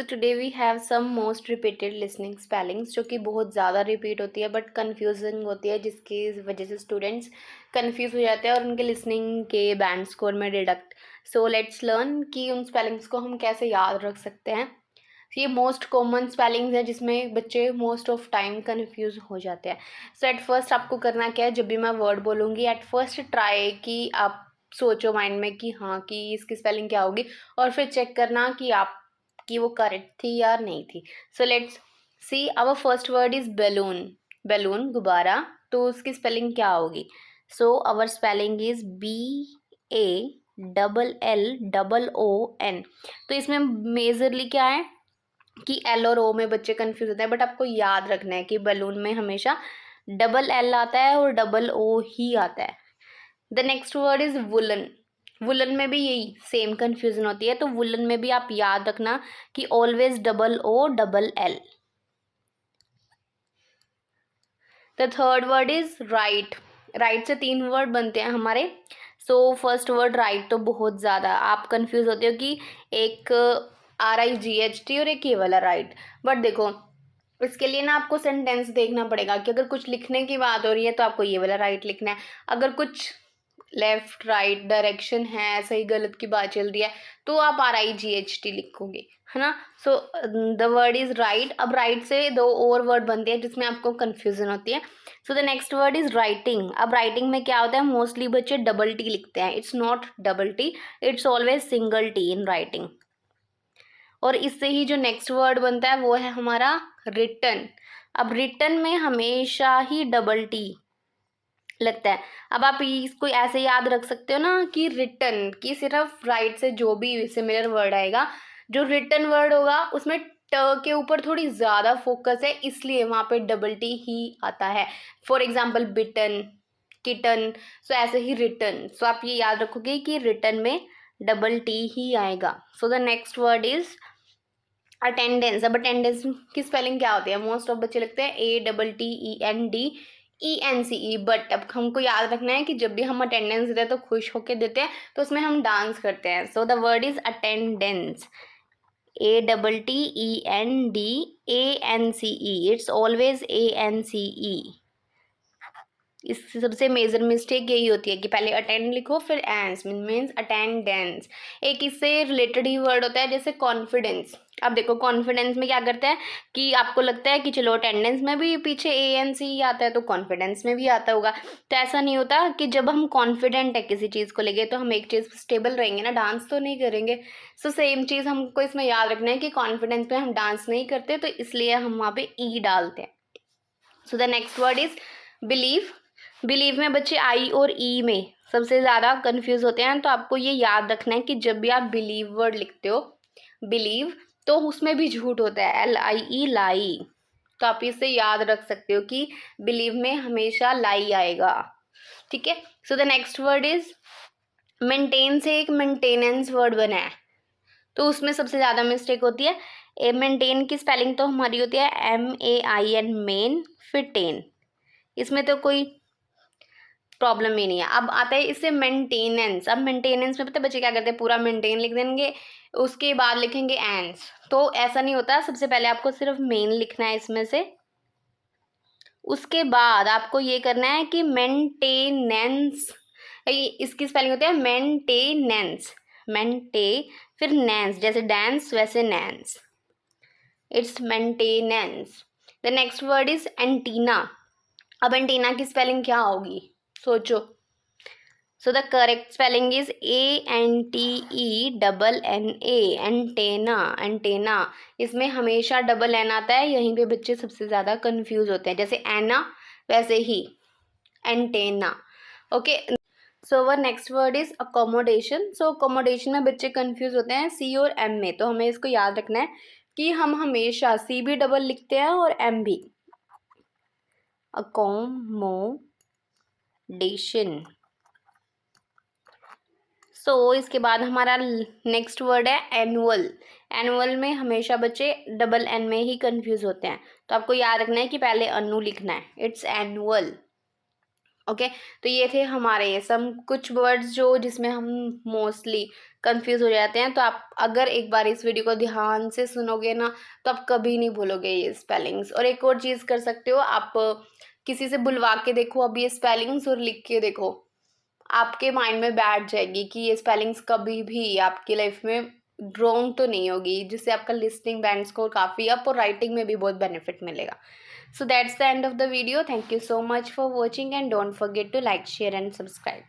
So today we have some most repeated listening spellings जो कि बहुत ज़्यादा रिपीट होती है बट कन्फ्यूजिंग होती है, जिसकी वजह से स्टूडेंट्स कन्फ्यूज हो जाते हैं और उनके लिसनिंग के बैंड स्कोर में डिडक्ट। सो लेट्स लर्न कि उन स्पेलिंग्स को हम कैसे याद रख सकते हैं। ये मोस्ट कॉमन स्पेलिंग्स है जिसमें बच्चे मोस्ट ऑफ टाइम कन्फ्यूज हो जाते हैं। सो एट फर्स्ट आपको करना क्या है, जब भी मैं वर्ड बोलूँगी एट फर्स्ट ट्राई कि आप सोचो माइंड में कि हाँ कि इसकी स्पेलिंग क्या होगी, और फिर चेक करना कि आप कि वो करेक्ट थी या नहीं थी। So let's see, our first word is balloon. Balloon गुब्बारा, तो उसकी स्पेलिंग क्या होगी? So our spelling is BALLON। तो इसमें मेजरली क्या है कि एल और ओ में बच्चे कंफ्यूज होते हैं, बट आपको याद रखना है कि बैलून में हमेशा डबल एल आता है और डबल ओ ही आता है। The next word is woollen. Woollen में भी यही सेम कंफ्यूजन होती है, तो वुलन में भी आप याद रखना कि always double O double L. The third word is right. Right से 3 वर्ड बनते हैं हमारे। सो फर्स्ट वर्ड राइट, तो बहुत ज़्यादा आप कंफ्यूज होते हो कि एक RIGHT और एक ये वाला राइट। बट देखो, इसके लिए ना आपको सेंटेंस देखना पड़ेगा कि अगर कुछ लिखने की बात हो रही है तो आपको ये वाला राइट लिखना है। अगर कुछ लेफ्ट राइट डायरेक्शन है, सही गलत की बात चल रही है, तो आप RIGHT लिखोगे, है ना। So the word is right. अब राइट से 2 और वर्ड बनते हैं जिसमें आपको कंफ्यूजन होती है। So the next word is writing. अब राइटिंग में क्या होता है, मोस्टली बच्चे डबल टी लिखते हैं। It's not double T, it's always single T in writing. और इससे ही जो नेक्स्ट वर्ड बनता है वो है हमारा रिटन। अब रिटन में हमेशा ही डबल टी लगता है। अब आप इसको ऐसे याद रख सकते हो ना कि रिटन की सिर्फ राइट से जो भी सिमिलर वर्ड आएगा, जो रिटन वर्ड होगा उसमें ट के ऊपर थोड़ी ज़्यादा फोकस है, इसलिए वहाँ पे डबल टी ही आता है। For example bitten, kitten. So ऐसे ही रिटन। सो आप ये याद रखोगे कि रिटन में डबल टी ही आएगा। So the next word is attendance. अब अटेंडेंस की स्पेलिंग क्या होती है? मोस्ट ऑफ बच्चे लिखते हैं ATTENDENCE, बट अब हमको याद रखना है कि जब भी हम अटेंडेंस देते हैं तो खुश होके देते हैं, तो उसमें हम डांस करते हैं। So the word is attendance. ATTENDANCE, it's always ANCE। इस सबसे मेजर मिस्टेक यही होती है कि पहले अटेंड लिखो फिर एंस, मीन्स अटेंडेंस। एक इससे रिलेटेड ही वर्ड होता है जैसे कॉन्फिडेंस। अब देखो कॉन्फिडेंस में क्या करते हैं कि आपको लगता है कि चलो अटेंडेंस में भी पीछे ANC ही आता है तो कॉन्फिडेंस में भी आता होगा। तो ऐसा नहीं होता कि जब हम कॉन्फिडेंट है किसी चीज़ को लेके तो हम एक चीज़ स्टेबल रहेंगे ना, डांस तो नहीं करेंगे। सो सेम चीज़ हमको इसमें याद रखना है कि कॉन्फिडेंस में हम डांस नहीं करते, तो इसलिए हम वहाँ पे ई डालते हैं। So the next word is believe. Believe में बच्चे आई और ई में सबसे ज़्यादा कंफ्यूज होते हैं, तो आपको ये याद रखना है कि जब भी आप बिलीव वर्ड लिखते हो, बिलीव, तो उसमें भी झूठ होता है, LIE लाई। तो आप इसे याद रख सकते हो कि बिलीव में हमेशा लाई आएगा। ठीक है। So the next word is maintain. से एक मेंटेनेंस वर्ड बना है, तो उसमें सबसे ज़्यादा मिस्टेक होती है। मेंटेन की स्पेलिंग तो हमारी होती है MAIN, मेन, फिर टेन। इसमें तो कोई प्रॉब्लम ही नहीं है। अब आता है इससे मेंटेनेंस। अब मेंटेनेंस में पता है बच्चे क्या करते हैं, पूरा मेंटेन लिख देंगे, उसके बाद लिखेंगे एंस। तो ऐसा नहीं होता, सबसे पहले आपको सिर्फ मेन लिखना है इसमें से, उसके बाद आपको ये करना है कि मेंटेनेंस। इसकी स्पेलिंग होती है मेंटेनेंस, मेंटे फिर नेंस, जैसे डांस वैसे नैंस, it's maintenance. The next word is antenna. अब एंटीना की स्पेलिंग क्या होगी, सोचो। So the correct spelling is ANTENNA, antenna. Antenna, इसमें हमेशा डबल एन आता है, यहीं पे बच्चे सबसे ज़्यादा कंफ्यूज होते हैं, जैसे एना वैसे ही antenna. Okay. So our next word is accommodation. So accommodation में बच्चे कंफ्यूज होते हैं C और M में, तो हमें इसको याद रखना है कि हम हमेशा C भी डबल लिखते हैं और M भी। अकोमोडेशन। सो इसके बाद हमारा नेक्स्ट वर्ड है एनुअल। एनुअल में हमेशा बच्चे डबल एन में ही कंफ्यूज होते हैं, तो आपको याद रखना है कि पहले अनु लिखना है, इट्स एनुअल। ओके। तो ये थे हमारे सम कुछ वर्ड्स जो जिसमें हम मोस्टली कंफ्यूज हो जाते हैं। तो आप अगर एक बार इस वीडियो को ध्यान से सुनोगे ना, तो आप कभी नहीं भूलोगे ये स्पेलिंग्स। और एक और चीज़ कर सकते हो आप, किसी से बुलवा के देखो अब ये स्पेलिंग्स और लिख के देखो, आपके माइंड में बैठ जाएगी कि ये स्पेलिंग्स कभी भी आपकी लाइफ में रॉन्ग तो नहीं होगी, जिससे आपका लिसनिंग बैंड स्कोर काफ़ी अप और राइटिंग में भी बहुत बेनिफिट मिलेगा। So that's the end of the video. Thank you so much for watching and don't forget to like, share and subscribe.